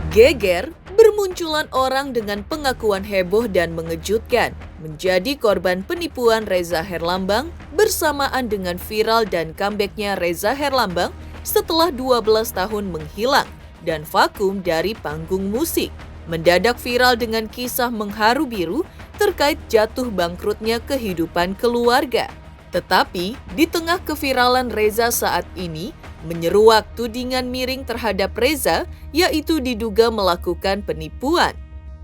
Geger, bermunculan orang dengan pengakuan heboh dan mengejutkan menjadi korban penipuan Reza Herlambang bersamaan dengan viral dan comeback-nya Reza Herlambang setelah 12 tahun menghilang dan vakum dari panggung musik. Mendadak viral dengan kisah mengharu biru terkait jatuh bangkrutnya kehidupan keluarga. Tetapi di tengah keviralan Reza saat ini, menyeruak tudingan miring terhadap Reza, yaitu diduga melakukan penipuan.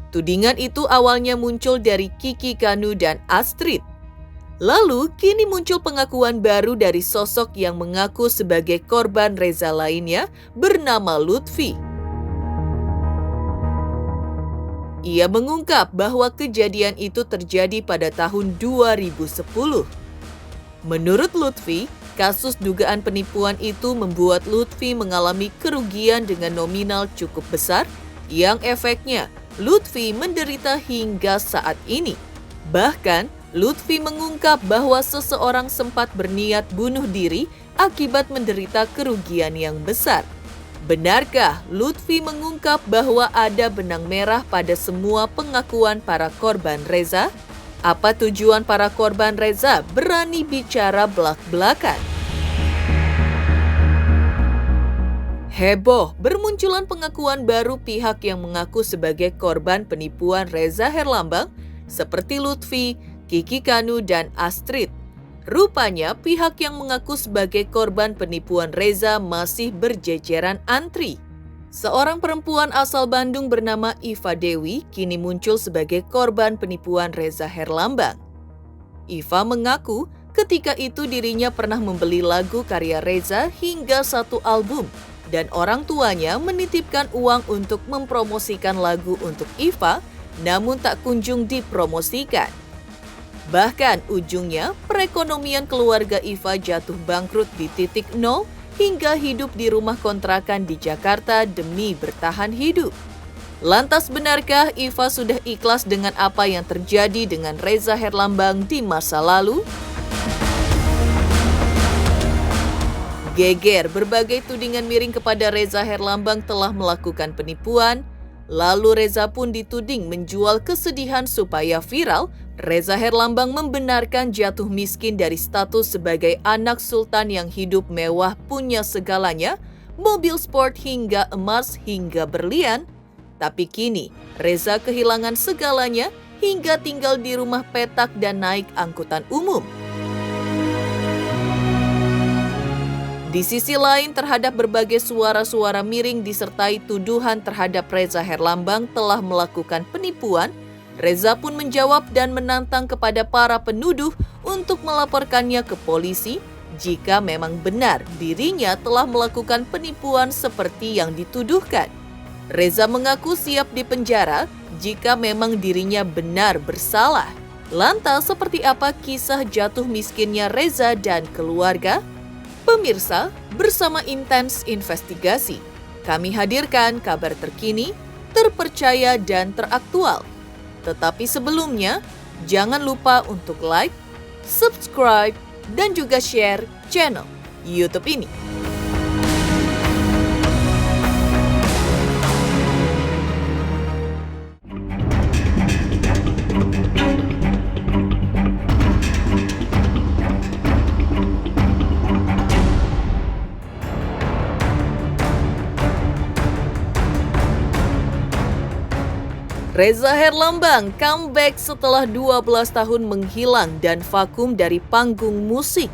Tudingan itu awalnya muncul dari Kiki Kanu dan Astrid. Lalu, kini muncul pengakuan baru dari sosok yang mengaku sebagai korban Reza lainnya bernama Lutfi. Ia mengungkap bahwa kejadian itu terjadi pada tahun 2010. Menurut Lutfi, kasus dugaan penipuan itu membuat Lutfi mengalami kerugian dengan nominal cukup besar yang efeknya Lutfi menderita hingga saat ini. Bahkan, Lutfi mengungkap bahwa seseorang sempat berniat bunuh diri akibat menderita kerugian yang besar. Benarkah Lutfi mengungkap bahwa ada benang merah pada semua pengakuan para korban Reza? Apa tujuan para korban Reza berani bicara belak-belakan? Heboh, bermunculan pengakuan baru pihak yang mengaku sebagai korban penipuan Reza Herlambang seperti Lutfi, Kiki Kanu, dan Astrid. Rupanya pihak yang mengaku sebagai korban penipuan Reza masih berjejeran antri. Seorang perempuan asal Bandung bernama Iva Dewi kini muncul sebagai korban penipuan Reza Herlambang. Iva mengaku ketika itu dirinya pernah membeli lagu karya Reza hingga 1 album dan orang tuanya menitipkan uang untuk mempromosikan lagu untuk Iva, namun tak kunjung dipromosikan. Bahkan ujungnya perekonomian keluarga Iva jatuh bangkrut di titik nol hingga hidup di rumah kontrakan di Jakarta demi bertahan hidup. Lantas benarkah Iva sudah ikhlas dengan apa yang terjadi dengan Reza Herlambang di masa lalu? Geger, berbagai tudingan miring kepada Reza Herlambang telah melakukan penipuan. Lalu Reza pun dituding menjual kesedihan supaya viral. Reza Herlambang membenarkan jatuh miskin dari status sebagai anak sultan yang hidup mewah punya segalanya, mobil sport hingga emas hingga berlian. Tapi kini Reza kehilangan segalanya hingga tinggal di rumah petak dan naik angkutan umum. Di sisi lain, terhadap berbagai suara-suara miring disertai tuduhan terhadap Reza Herlambang telah melakukan penipuan, Reza pun menjawab dan menantang kepada para penuduh untuk melaporkannya ke polisi jika memang benar dirinya telah melakukan penipuan seperti yang dituduhkan. Reza mengaku siap dipenjara jika memang dirinya benar bersalah. Lantas, seperti apa kisah jatuh miskinnya Reza dan keluarga? Pemirsa, bersama Intens Investigasi, kami hadirkan kabar terkini, terpercaya, dan teraktual. Tetapi sebelumnya, jangan lupa untuk like, subscribe, dan juga share channel YouTube ini. Reza Herlambang comeback setelah 12 tahun menghilang dan vakum dari panggung musik.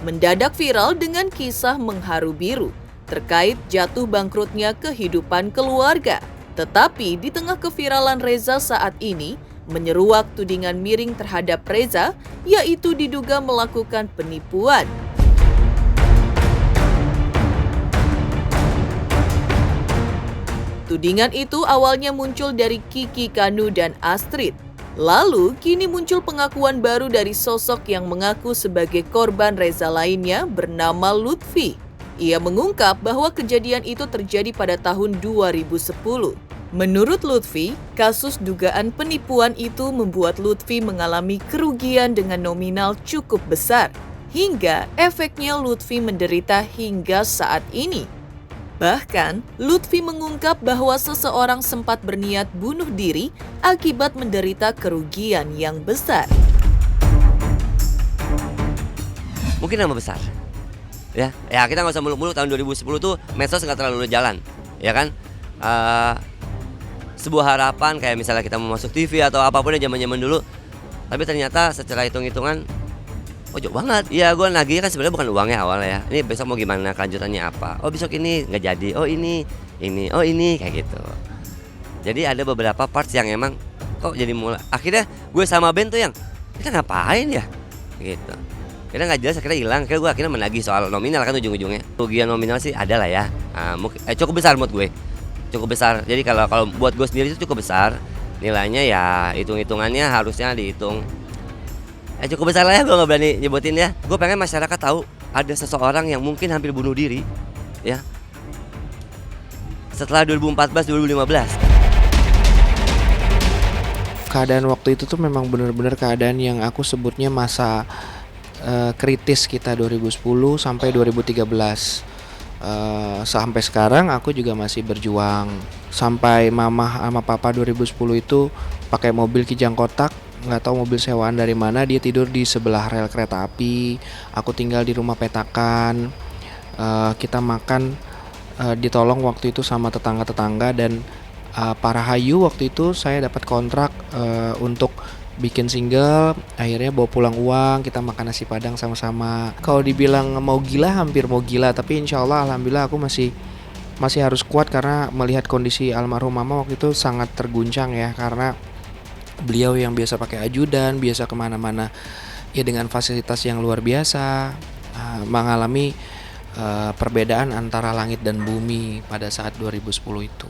Mendadak viral dengan kisah mengharu biru terkait jatuh bangkrutnya kehidupan keluarga. Tetapi di tengah keviralan Reza saat ini, menyeruak tudingan miring terhadap Reza, yaitu diduga melakukan penipuan. Tudingan itu awalnya muncul dari Kiki Kanu dan Astrid. Lalu, kini muncul pengakuan baru dari sosok yang mengaku sebagai korban Reza lainnya bernama Lutfi. Ia mengungkap bahwa kejadian itu terjadi pada tahun 2010. Menurut Lutfi, kasus dugaan penipuan itu membuat Lutfi mengalami kerugian dengan nominal cukup besar, hingga efeknya Lutfi menderita hingga saat ini. Bahkan, Lutfi mengungkap bahwa seseorang sempat berniat bunuh diri akibat menderita kerugian yang besar. Mungkin nama besar. Ya kita nggak usah muluk-muluk, tahun 2010 tuh medsos nggak terlalu jalan, ya kan? Sebuah harapan kayak misalnya kita mau masuk TV atau apapun yang zaman-zaman dulu, tapi ternyata secara hitung-hitungan, oh jauh banget. Iya, gue nagih kan sebenarnya bukan uangnya awalnya ya. Ini besok mau gimana, kelanjutannya apa? Oh besok ini nggak jadi. Oh ini, oh ini kayak gitu. Jadi ada beberapa parts yang emang kok jadi mulai. Akhirnya gue sama Ben tuh yang kita ngapain ya, gitu. Kita nggak jelas, akhirnya hilang. Akhirnya gue akhirnya menagih soal nominal kan ujung-ujungnya. Kerugian nominal sih ada lah ya. Cukup besar menurut gue. Cukup besar. Jadi kalau buat gue sendiri itu cukup besar. Nilainya ya hitung-hitungannya harusnya dihitung. Cukup besar lah ya, gue gak berani nyebutin ya. Gue pengen masyarakat tahu ada seseorang yang mungkin hampir bunuh diri ya setelah 2014-2015. Keadaan waktu itu tuh memang benar-benar keadaan yang aku sebutnya masa kritis kita 2010 sampai 2013. Sampai sekarang aku juga masih berjuang. Sampai mama sama papa 2010 itu pakai mobil kijang kotak, nggak tahu mobil sewaan dari mana, dia tidur di sebelah rel kereta api, aku tinggal di rumah petakan. Kita makan ditolong waktu itu sama tetangga-tetangga, dan para Hayu waktu itu saya dapat kontrak untuk bikin single. Akhirnya bawa pulang uang, kita makan nasi padang sama-sama. Kalau dibilang mau gila, hampir mau gila, tapi insya Allah alhamdulillah aku masih harus kuat karena melihat kondisi almarhum mama waktu itu sangat terguncang ya, karena beliau yang biasa pakai ajudan, biasa kemana-mana ya dengan fasilitas yang luar biasa, mengalami perbedaan antara langit dan bumi pada saat 2010 itu.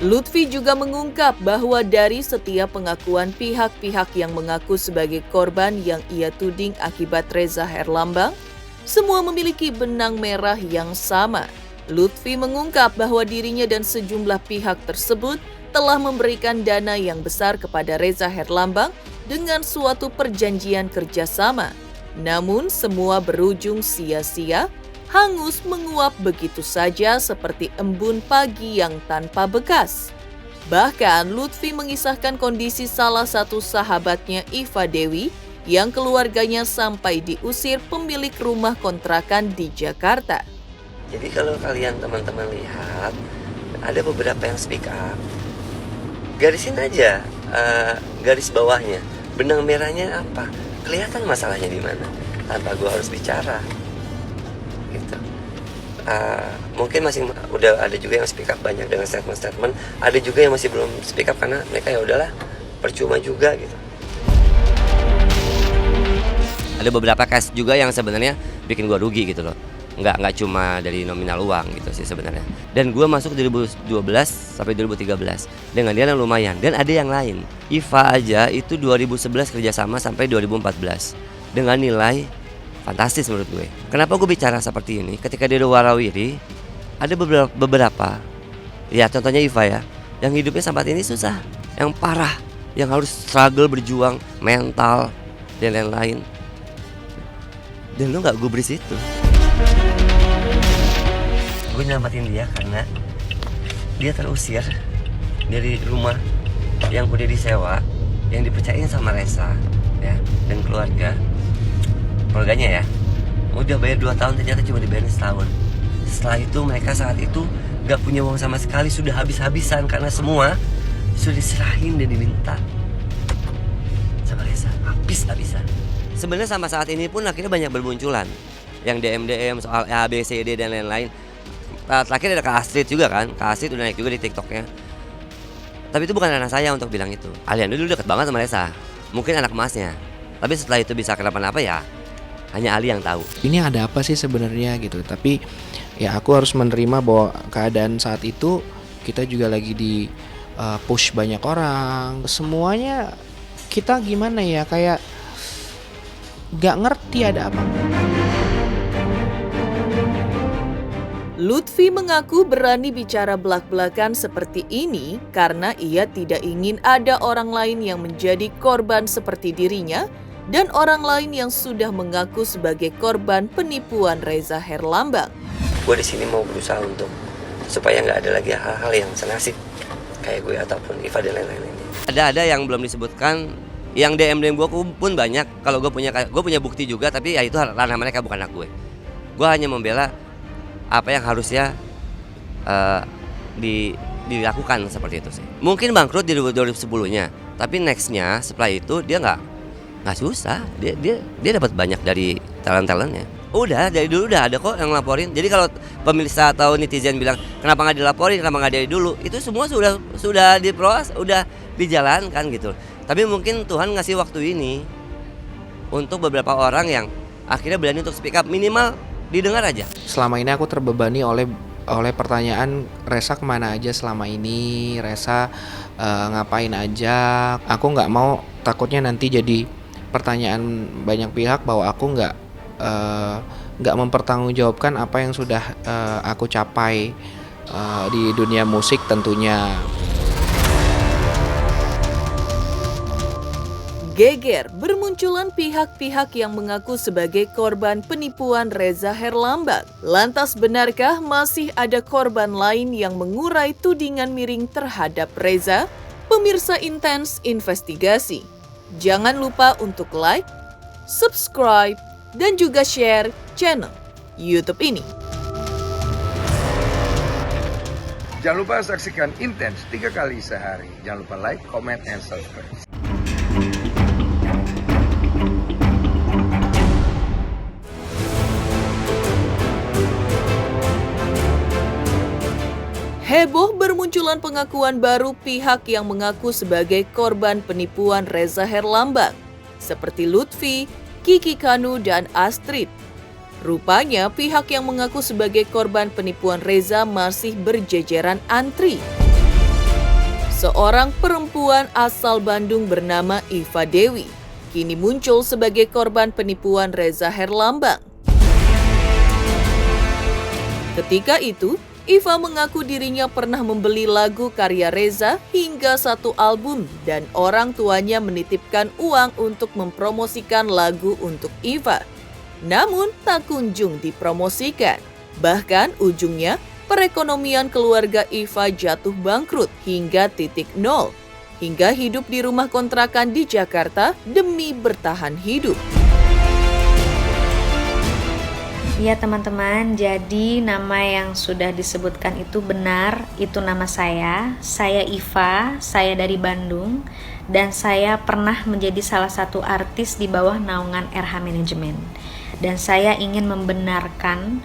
Lutfi juga mengungkap bahwa dari setiap pengakuan pihak-pihak yang mengaku sebagai korban yang ia tuding akibat Reza Herlambang, semua memiliki benang merah yang sama. Lutfi mengungkap bahwa dirinya dan sejumlah pihak tersebut telah memberikan dana yang besar kepada Reza Herlambang dengan suatu perjanjian kerjasama. Namun semua berujung sia-sia, hangus menguap begitu saja seperti embun pagi yang tanpa bekas. Bahkan Lutfi mengisahkan kondisi salah satu sahabatnya, Iva Dewi, yang keluarganya sampai diusir pemilik rumah kontrakan di Jakarta. Jadi kalau kalian teman-teman lihat, ada beberapa yang speak up, garisin aja garis bawahnya, benang merahnya apa, kelihatan masalahnya di mana, tanpa gue harus bicara. Gitu. Mungkin masih udah ada juga yang speak up banyak dengan statement, ada juga yang masih belum speak up karena mereka ya udahlah percuma juga gitu. Ada beberapa case juga yang sebenarnya bikin gue rugi gitu loh. Nggak cuma dari nominal uang gitu sih sebenarnya. Dan gue masuk 2012 sampai 2013 dengan dia yang lumayan. Dan ada yang lain. Iva aja itu 2011 kerjasama sampai 2014 dengan nilai fantastis menurut gue. Kenapa gue bicara seperti ini? Ketika dia udah warawiri, ada beberapa, ya contohnya Iva ya, yang hidupnya sampai ini susah, yang parah, yang harus struggle, berjuang, mental, dan lain-lain. Dan lo gak gubris itu. Gue nyelamatin dia karena dia terusir dari rumah yang udah disewa, yang dipercayain sama Reza ya, dan keluarganya ya, udah bayar 2 tahun, ternyata cuma dibayar setahun. Setelah itu mereka saat itu gak punya uang sama sekali, sudah habis-habisan karena semua sudah diserahin dan diminta sama Reza, habis-habisan. Sebenarnya sama saat ini pun akhirnya banyak bermunculan yang DM soal A, B, C, D dan lain-lain. Terakhir ada Kak Astrid juga kan, Kak Astrid udah naik juga di TikToknya. Tapi itu bukan ranah saya untuk bilang itu. Aliando dulu deket banget sama Reza, mungkin anak emasnya. Tapi setelah itu bisa kenapa-napa ya hanya Ali yang tahu. Ini ada apa sih sebenarnya gitu. Tapi ya aku harus menerima bahwa keadaan saat itu kita juga lagi di push banyak orang. Semuanya kita gimana ya, kayak gak ngerti ada apa. Lutfi mengaku berani bicara belak-belakan seperti ini karena ia tidak ingin ada orang lain yang menjadi korban seperti dirinya dan orang lain yang sudah mengaku sebagai korban penipuan Reza Herlambang. Gue di sini mau berusaha untuk supaya nggak ada lagi hal-hal yang senasib kayak gue ataupun Iva dan lain-lain ini. Ada yang belum disebutkan, yang DM gue pun banyak. Kalau gue punya bukti juga, tapi ya itu ranah mereka, bukan hak gue. Gue hanya membela apa yang harusnya dilakukan seperti itu sih. Mungkin bangkrut di 2010-nya, tapi nextnya setelah itu dia nggak susah. Dia dapat banyak dari talent-talentnya. Udah dari dulu udah ada kok yang laporin. Jadi kalau pemirsa atau netizen bilang kenapa nggak dilaporin, kenapa nggak dari dulu, itu semua sudah diproses, udah dijalankan gitu. Tapi mungkin Tuhan ngasih waktu ini untuk beberapa orang yang akhirnya berani untuk speak up, minimal didengar aja. Selama ini aku terbebani oleh pertanyaan Reza kemana aja selama ini, Reza ngapain aja. Aku nggak mau takutnya nanti jadi pertanyaan banyak pihak bahwa aku nggak mempertanggungjawabkan apa yang sudah aku capai di dunia musik tentunya. Geger bermunculan pihak-pihak yang mengaku sebagai korban penipuan Reza Herlambang. Lantas benarkah masih ada korban lain yang mengurai tudingan miring terhadap Reza? Pemirsa Intens investigasi. Jangan lupa untuk like, subscribe, dan juga share channel YouTube ini. Jangan lupa saksikan Intens 3 kali sehari. Jangan lupa like, comment, and subscribe. Heboh bermunculan pengakuan baru pihak yang mengaku sebagai korban penipuan Reza Herlambang, seperti Lutfi, Kiki Kanu, dan Astrid. Rupanya pihak yang mengaku sebagai korban penipuan Reza masih berjejeran antri. Seorang perempuan asal Bandung bernama Iva Dewi kini muncul sebagai korban penipuan Reza Herlambang. Ketika itu, Iva mengaku dirinya pernah membeli lagu karya Reza hingga 1 album dan orang tuanya menitipkan uang untuk mempromosikan lagu untuk Iva. Namun tak kunjung dipromosikan. Bahkan ujungnya perekonomian keluarga Iva jatuh bangkrut hingga titik nol. Hingga hidup di rumah kontrakan di Jakarta demi bertahan hidup. Ya teman-teman, jadi nama yang sudah disebutkan itu benar, itu nama saya Iva, saya dari Bandung, dan saya pernah menjadi salah satu artis di bawah naungan RH Management. Dan saya ingin membenarkan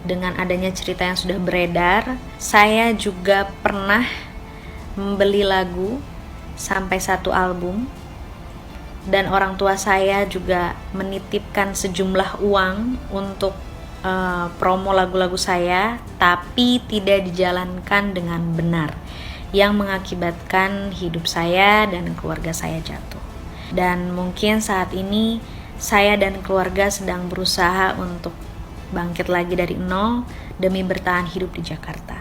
dengan adanya cerita yang sudah beredar, saya juga pernah membeli lagu sampai 1 album, dan orang tua saya juga menitipkan sejumlah uang untuk promo lagu-lagu saya, tapi tidak dijalankan dengan benar, yang mengakibatkan hidup saya dan keluarga saya jatuh. Dan mungkin saat ini saya dan keluarga sedang berusaha untuk bangkit lagi dari nol demi bertahan hidup di Jakarta.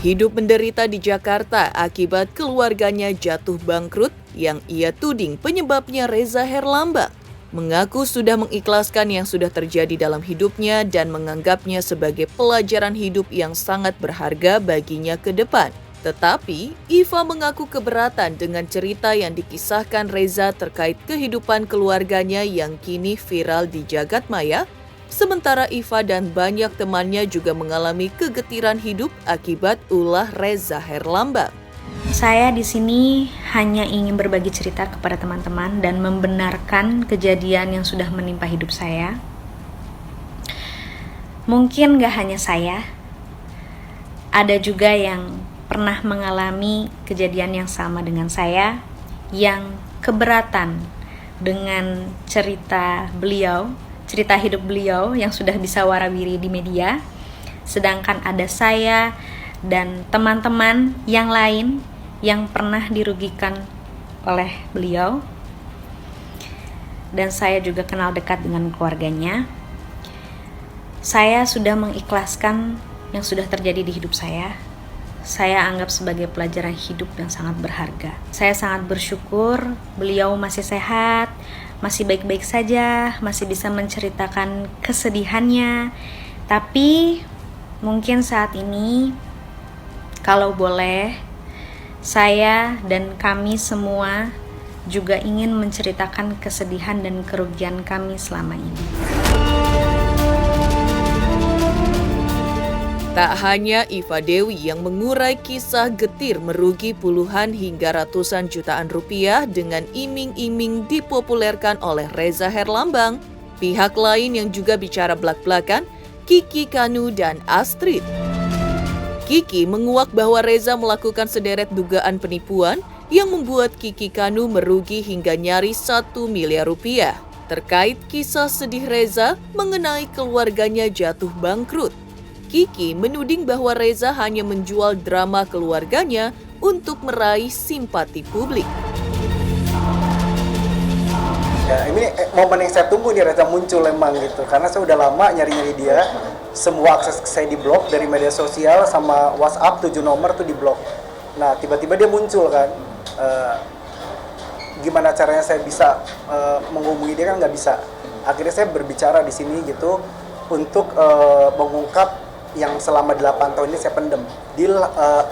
Hidup menderita di Jakarta akibat keluarganya jatuh bangkrut yang ia tuding penyebabnya Reza Herlambang. Mengaku sudah mengikhlaskan yang sudah terjadi dalam hidupnya dan menganggapnya sebagai pelajaran hidup yang sangat berharga baginya ke depan. Tetapi, Iva mengaku keberatan dengan cerita yang dikisahkan Reza terkait kehidupan keluarganya yang kini viral di jagat maya, sementara Iva dan banyak temannya juga mengalami kegetiran hidup akibat ulah Reza Herlambang. Saya di sini hanya ingin berbagi cerita kepada teman-teman dan membenarkan kejadian yang sudah menimpa hidup saya. Mungkin gak hanya saya, ada juga yang pernah mengalami kejadian yang sama dengan saya, yang keberatan dengan cerita beliau, cerita hidup beliau yang sudah bisa warawiri di media. Sedangkan ada saya dan teman-teman yang lain yang pernah dirugikan oleh beliau, dan saya juga kenal dekat dengan keluarganya. Saya sudah mengikhlaskan yang sudah terjadi di hidup saya. saya anggap sebagai pelajaran hidup yang sangat berharga. Saya sangat bersyukur beliau masih sehat, masih baik-baik saja, masih bisa menceritakan kesedihannya. Tapi mungkin saat ini, kalau boleh, saya dan kami semua juga ingin menceritakan kesedihan dan kerugian kami selama ini. Tak hanya Iva Dewi yang mengurai kisah getir merugi puluhan hingga ratusan jutaan rupiah dengan iming-iming dipopulerkan oleh Reza Herlambang, pihak lain yang juga bicara belak-belakan, Kiki Kanu dan Astrid. Kiki menguak bahwa Reza melakukan sederet dugaan penipuan yang membuat Kiki Kanu merugi hingga nyaris 1 miliar rupiah. Terkait kisah sedih Reza mengenai keluarganya jatuh bangkrut, Kiki menuding bahwa Reza hanya menjual drama keluarganya untuk meraih simpati publik. Ya, ini momen yang saya tunggu nih Reza muncul emang gitu, karena saya udah lama nyari-nyari dia. Semua akses saya di blok dari media sosial sama WhatsApp 7 nomor tuh di blok. Nah tiba-tiba dia muncul kan. Gimana caranya saya bisa menghubungi dia kan nggak bisa. Akhirnya saya berbicara di sini gitu untuk mengungkap yang selama 8 tahun ini saya pendem. Deal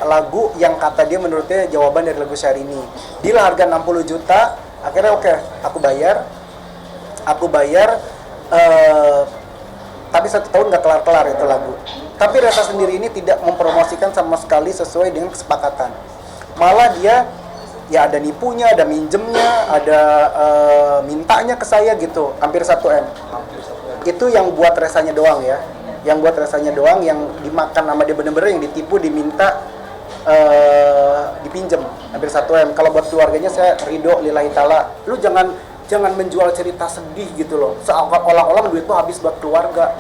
lagu yang kata dia menurutnya jawaban dari lagu Syahrini. Deal harga 60 juta, akhirnya oke, aku bayar, tapi 1 tahun nggak kelar-kelar itu lagu. Tapi Reza sendiri ini tidak mempromosikan sama sekali sesuai dengan kesepakatan. Malah dia ya ada nipunya, ada minjemnya, ada mintanya ke saya gitu, hampir 1 M. Itu yang buat Rezanya doang ya. Yang buat rasanya doang, yang dimakan sama dia bener-bener, yang ditipu, diminta, dipinjem hampir 1 M. Kalau buat keluarganya saya ridho lillahi ta'ala. Lu jangan menjual cerita sedih gitu loh, seolah-olah duit lu habis buat keluarga.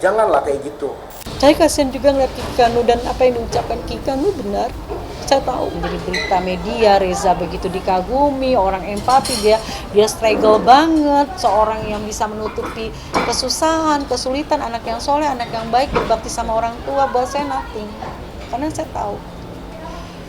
Janganlah kayak gitu. Saya kasihan juga ngeliat Kiki Kanu, dan apa yang diucapkan Kiki Kanu benar. Saya tahu menjadi berita media, Reza begitu dikagumi, orang empati, dia struggle banget, seorang yang bisa menutupi kesusahan, kesulitan, anak yang soleh, anak yang baik, berbakti sama orang tua. Buat saya nothing, karena saya tahu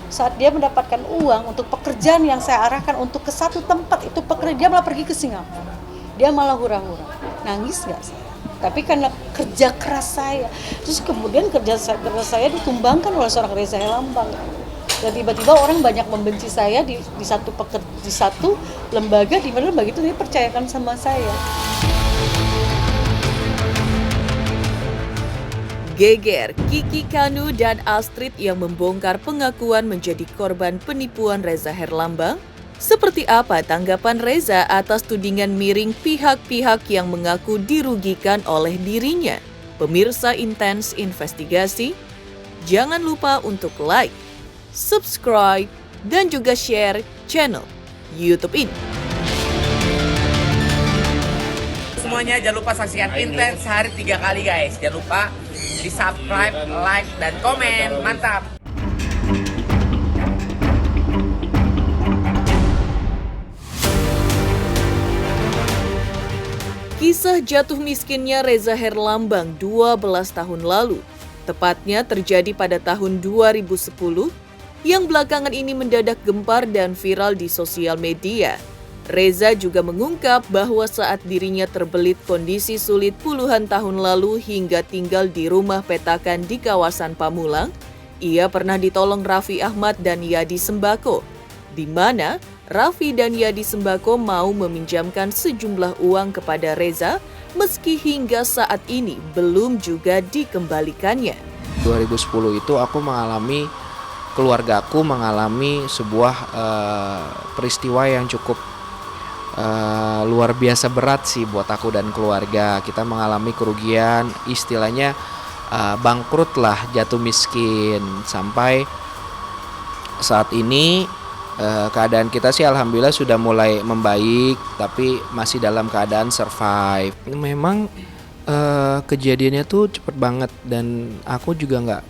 saat dia mendapatkan uang untuk pekerjaan yang saya arahkan untuk ke satu tempat, itu dia malah pergi ke Singapura, dia malah hura-hura. Nangis gak saya? Tapi karena kerja keras saya, terus kemudian kerja keras saya ditumbangkan oleh seorang Reza Herlambang. Dan tiba-tiba orang banyak membenci saya di satu lembaga, di mana lembaga itu dia percayakan sama saya. Geger, Kiki Kanu dan Astrid yang membongkar pengakuan menjadi korban penipuan Reza Herlambang. Seperti apa tanggapan Reza atas tudingan miring pihak-pihak yang mengaku dirugikan oleh dirinya? Pemirsa Intens Investigasi, jangan lupa untuk like, subscribe, dan juga share channel YouTube ini. Semuanya jangan lupa saksikan Intens sehari 3 kali guys. Jangan lupa di subscribe, like, dan komen. Mantap! Kisah jatuh miskinnya Reza Herlambang 12 tahun lalu, tepatnya terjadi pada tahun 2010, yang belakangan ini mendadak gempar dan viral di sosial media. Reza juga mengungkap bahwa saat dirinya terbelit kondisi sulit puluhan tahun lalu hingga tinggal di rumah petakan di kawasan Pamulang, ia pernah ditolong Raffi Ahmad dan Yadi Sembako, di mana Raffi dan Yadi Sembako mau meminjamkan sejumlah uang kepada Reza, meski hingga saat ini belum juga dikembalikannya. 2010 itu keluargaku mengalami sebuah peristiwa yang cukup luar biasa berat sih buat aku dan keluarga. Kita mengalami kerugian, istilahnya bangkrut lah, jatuh miskin. Sampai saat ini keadaan kita sih alhamdulillah sudah mulai membaik, tapi masih dalam keadaan survive. Memang kejadiannya tuh cepet banget, dan aku juga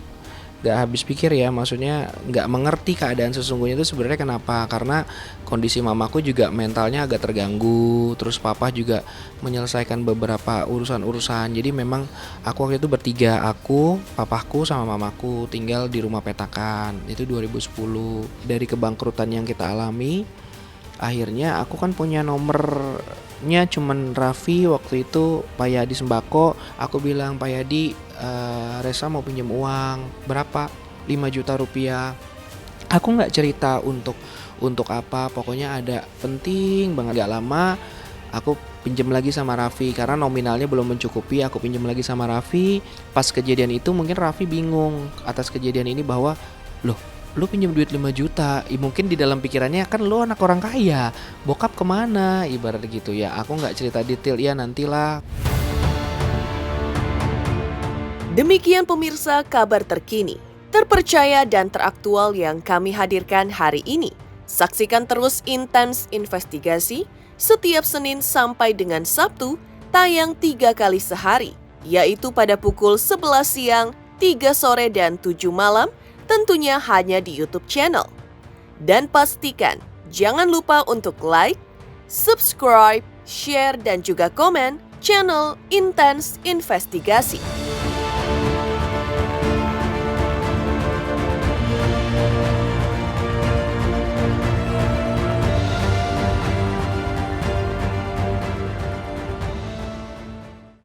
nggak habis pikir ya, maksudnya nggak mengerti keadaan sesungguhnya itu sebenarnya kenapa. Karena kondisi mamaku juga mentalnya agak terganggu, terus papa juga menyelesaikan beberapa urusan-urusan. Jadi memang aku waktu itu bertiga, aku, papaku sama mamaku tinggal di rumah petakan. Itu 2010. Dari kebangkrutan yang kita alami, akhirnya aku kan punya nomornya cuman Raffi waktu itu, Pak Yadi Sembako. Aku bilang, Pak Yadi, Resa mau pinjam uang berapa, 5 juta rupiah. Aku nggak cerita untuk apa, pokoknya ada penting banget. Gak lama aku pinjam lagi sama Raffi karena nominalnya belum mencukupi. Aku pinjam lagi sama Raffi. Pas kejadian itu mungkin Raffi bingung atas kejadian ini, bahwa loh, lu pinjam duit 5 juta, mungkin di dalam pikirannya kan lu anak orang kaya, bokap kemana, ibarat gitu ya. Aku nggak cerita detail, ya nantilah. Demikian pemirsa kabar terkini, terpercaya dan teraktual yang kami hadirkan hari ini. Saksikan terus Intens Investigasi setiap Senin sampai dengan Sabtu, tayang 3 kali sehari, yaitu pada pukul 11 siang, 3 sore, dan 7 malam, tentunya hanya di YouTube channel. Dan pastikan jangan lupa untuk like, subscribe, share, dan juga komen channel Intens Investigasi.